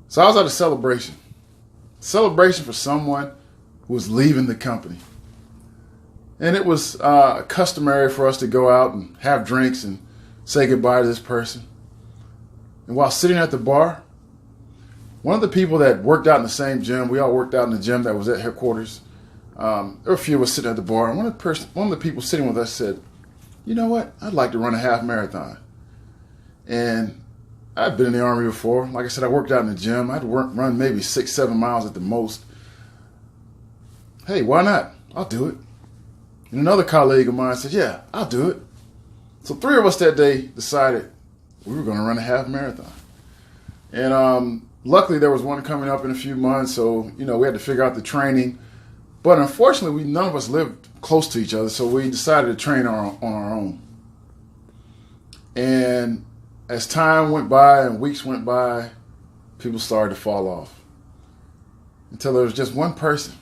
So I was at a celebration for someone who was leaving the company. And it was customary for us to go out and have drinks and say goodbye to this person. And while sitting at the bar, one of the people that worked out in the same gym, we all worked out in the gym that was at headquarters. There were a few of us sitting at the bar, and one of the people sitting with us said, "You know what? I'd like to run a half marathon." And I'd been in the Army before. Like I said, I worked out in the gym. I'd run maybe 6-7 miles at the most. Hey, why not? I'll do it. And another colleague of mine said, "Yeah, I'll do it." So 3 of us that day decided we were going to run a half marathon. And luckily there was one coming up in a few months, so we had to figure out the training. But unfortunately, none of us lived close to each other, so we decided to train on our own. And as time went by and weeks went by, people started to fall off. Until there was just one person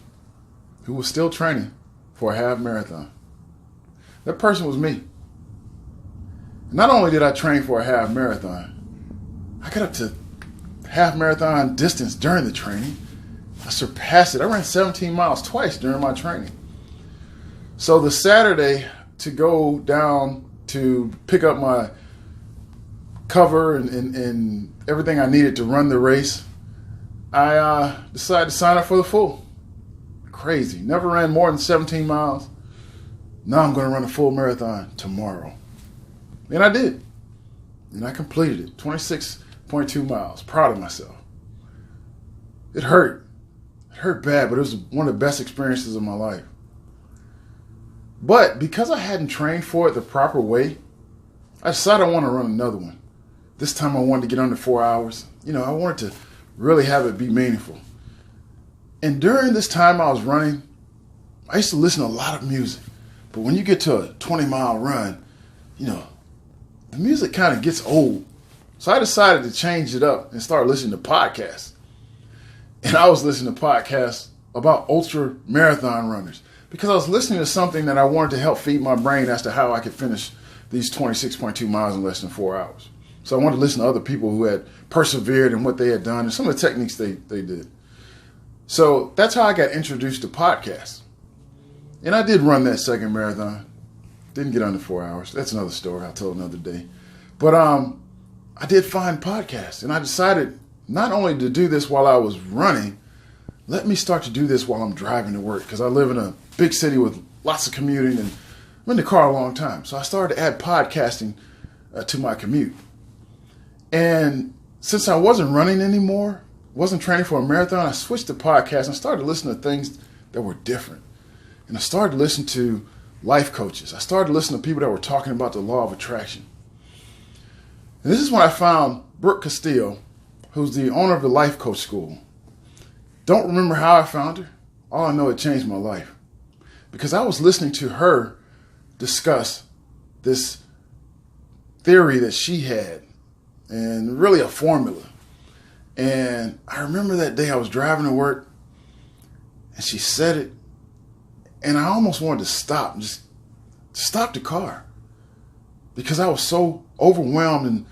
who was still training for a half marathon. That person was me. Not only did I train for a half marathon, I got up to half marathon distance during the training. I surpassed it. I ran 17 miles twice during my training. So the Saturday to go down to pick up my cover and everything I needed to run the race, I decided to sign up for the full. Crazy. Never ran more than 17 miles. Now I'm going to run a full marathon tomorrow. And I did. And I completed it. 26.2 miles. Proud of myself. It hurt. It hurt bad, but it was one of the best experiences of my life. But because I hadn't trained for it the proper way, I decided I want to run another one. This time I wanted to get under 4 hours. I wanted to really have it be meaningful. And during this time I was running, I used to listen to a lot of music. But when you get to a 20-mile run, the music kind of gets old. So I decided to change it up and start listening to podcasts. And I was listening to podcasts about ultra marathon runners because I was listening to something that I wanted to help feed my brain as to how I could finish these 26.2 miles in less than 4 hours. So I wanted to listen to other people who had persevered in what they had done and some of the techniques they did. So that's how I got introduced to podcasts. And I did run that second marathon. Didn't get under 4 hours. That's another story I'll tell another day. But I did find podcasts, and I decided not only to do this while I was running, let me start to do this while I'm driving to work, because I live in a big city with lots of commuting, and I'm in the car a long time. So I started to add podcasting to my commute. And since I wasn't running anymore, wasn't training for a marathon, I switched to podcasts and started listening to things that were different. And I started listening to life coaches. I started listening to people that were talking about the law of attraction. And this is when I found Brooke Castillo, who's the owner of the Life Coach School. Don't remember how I found her. All I know, it changed my life. Because I was listening to her discuss this theory that she had, and really a formula. And I remember that day I was driving to work, and she said it, and I almost wanted to stop, and just stop the car, because I was so overwhelmed and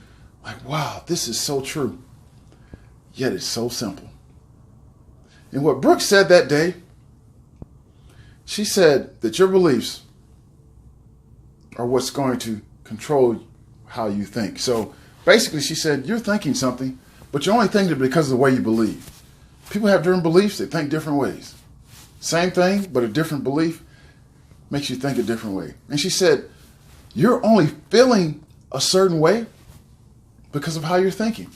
like, wow, this is so true. Yet it's so simple. And what Brooke said that day, she said that your beliefs are what's going to control how you think. So basically she said, you're thinking something, but you're only thinking it because of the way you believe. People have different beliefs. They think different ways. Same thing, but a different belief makes you think a different way. And she said, you're only feeling a certain way because of how you're thinking.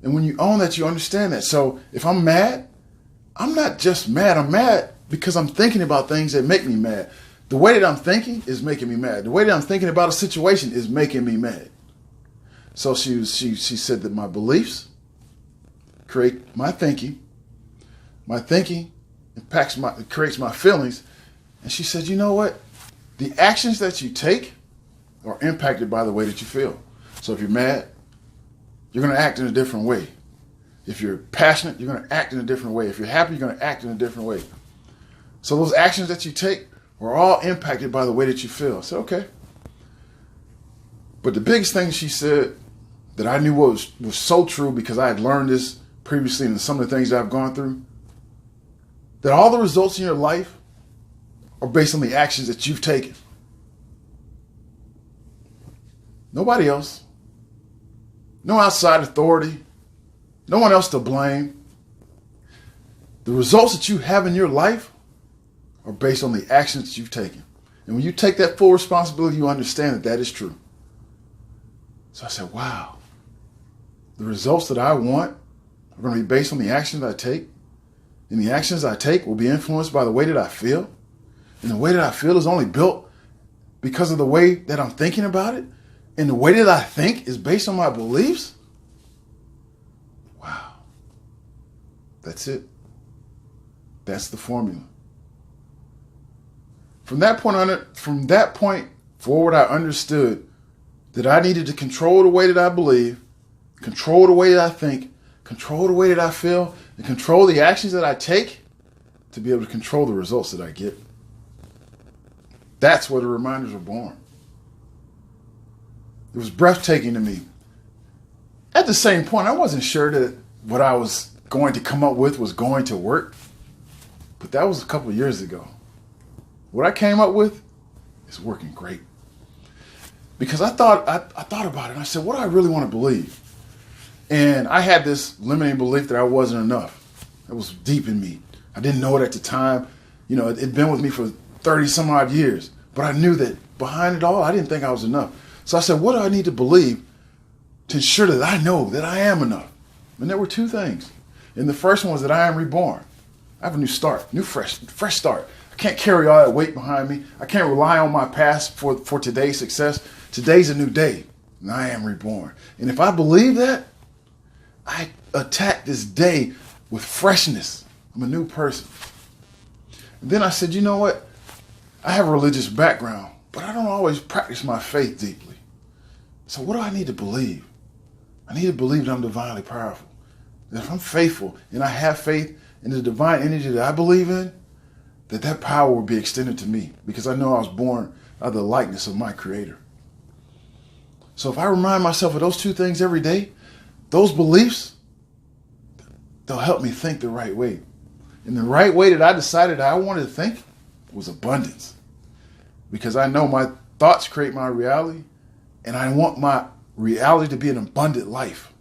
And when you own that, you understand that. So if I'm mad, I'm not just mad. I'm mad because I'm thinking about things that make me mad. The way that I'm thinking is making me mad. The way that I'm thinking about a situation is making me mad. So she said that my beliefs create my thinking. My thinking creates my feelings. And she said, you know what? The actions that you take are impacted by the way that you feel. So if you're mad, you're going to act in a different way. If you're passionate, you're going to act in a different way. If you're happy, you're going to act in a different way. So those actions that you take are all impacted by the way that you feel. I said, okay. But the biggest thing she said that I knew was so true because I had learned this previously and some of the things that I've gone through, that all the results in your life are based on the actions that you've taken. Nobody else. No outside authority. No one else to blame. The results that you have in your life are based on the actions that you've taken. And when you take that full responsibility, you understand that that is true. So I said, wow, the results that I want are going to be based on the actions I take. And the actions I take will be influenced by the way that I feel. And the way that I feel is only built because of the way that I'm thinking about it. And the way that I think is based on my beliefs. Wow. That's it. That's the formula. From that point forward, I understood that I needed to control the way that I believe, control the way that I think, control the way that I feel, and control the actions that I take to be able to control the results that I get. That's where the reminders were born. It was breathtaking to me. At the same point, I wasn't sure that what I was going to come up with was going to work. But that was a couple of years ago. What I came up with is working great. Because I thought about it and I said, what do I really want to believe? And I had this limiting belief that I wasn't enough. It was deep in me. I didn't know it at the time. You know, it'd been with me for 30 some odd years. But I knew that behind it all, I didn't think I was enough. So I said, what do I need to believe to ensure that I know that I am enough? And there were two things. And the first one was that I am reborn. I have a new start, fresh start. I can't carry all that weight behind me. I can't rely on my past for today's success. Today's a new day, and I am reborn. And if I believe that, I attack this day with freshness. I'm a new person. And then I said, you know what? I have a religious background, but I don't always practice my faith deeply. So what do I need to believe? I need to believe that I'm divinely powerful. That if I'm faithful and I have faith in the divine energy that I believe in, that power will be extended to me because I know I was born out of the likeness of my Creator. So if I remind myself of those two things every day, those beliefs, they'll help me think the right way. And the right way that I decided I wanted to think was abundance. Because I know my thoughts create my reality, and I want my reality to be an abundant life.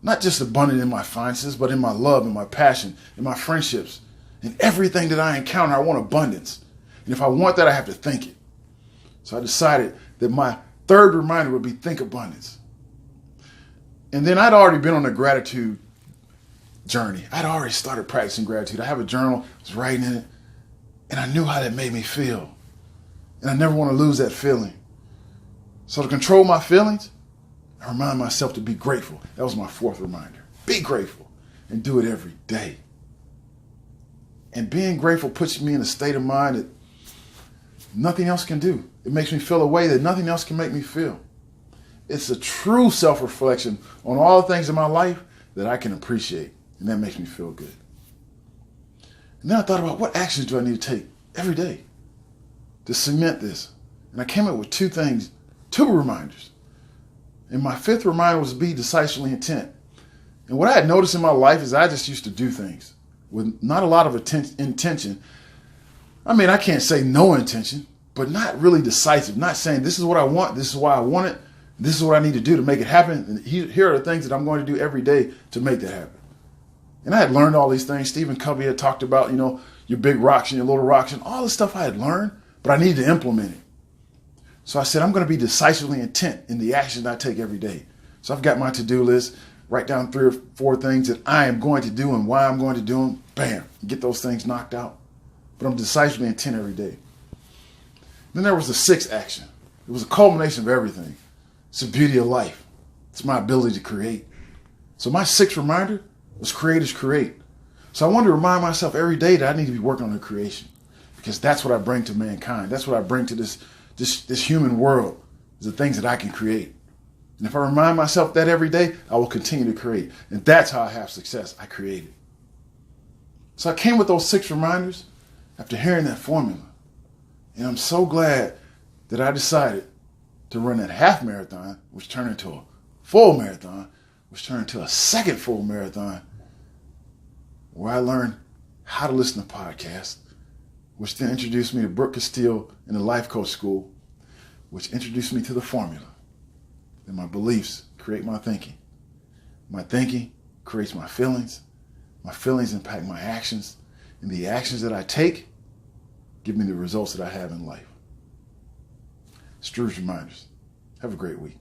Not just abundant in my finances, but in my love and my passion, in my friendships, in everything that I encounter. I want abundance. And if I want that, I have to think it. So I decided that my third reminder would be think abundance. And then I'd already been on a gratitude journey. I'd already started practicing gratitude. I have a journal, I was writing in it, and I knew how that made me feel. And I never want to lose that feeling. So to control my feelings, I remind myself to be grateful. That was my fourth reminder. Be grateful and do it every day. And being grateful puts me in a state of mind that nothing else can do. It makes me feel a way that nothing else can make me feel. It's a true self-reflection on all the things in my life that I can appreciate. And that makes me feel good. And then I thought about what actions do I need to take every day to cement this. And I came up with two reminders. And my fifth reminder was be decisively intent. And what I had noticed in my life is I just used to do things with not a lot of intention. I mean, I can't say no intention, but not really decisive. Not saying this is what I want, this is why I want it, this is what I need to do to make it happen. And here are the things that I'm going to do every day to make that happen. And I had learned all these things. Stephen Covey had talked about, your big rocks and your little rocks and all the stuff I had learned, but I needed to implement it. So I said, I'm going to be decisively intent in the actions I take every day. So I've got my to-do list, write down 3 or 4 things that I am going to do and why I'm going to do them. Bam, get those things knocked out. But I'm decisively intent every day. Then there was the 6th action. It was a culmination of everything. It's the beauty of life. It's my ability to create. So my 6th reminder was create is create. So I wanted to remind myself every day that I need to be working on the creation because that's what I bring to mankind. That's what I bring to this human world is the things that I can create. And if I remind myself that every day, I will continue to create. And that's how I have success. I create it. So I came with those 6 reminders after hearing that formula. And I'm so glad that I decided to run that half marathon, which turned into a full marathon, which turned into a second full marathon, where I learned how to listen to podcasts, which then introduced me to Brooke Castile in the Life Coach School, which introduced me to the formula. Then my beliefs create my thinking. My thinking creates my feelings impact my actions, and the actions that I take give me the results that I have in life. Scrooge reminders. Have a great week.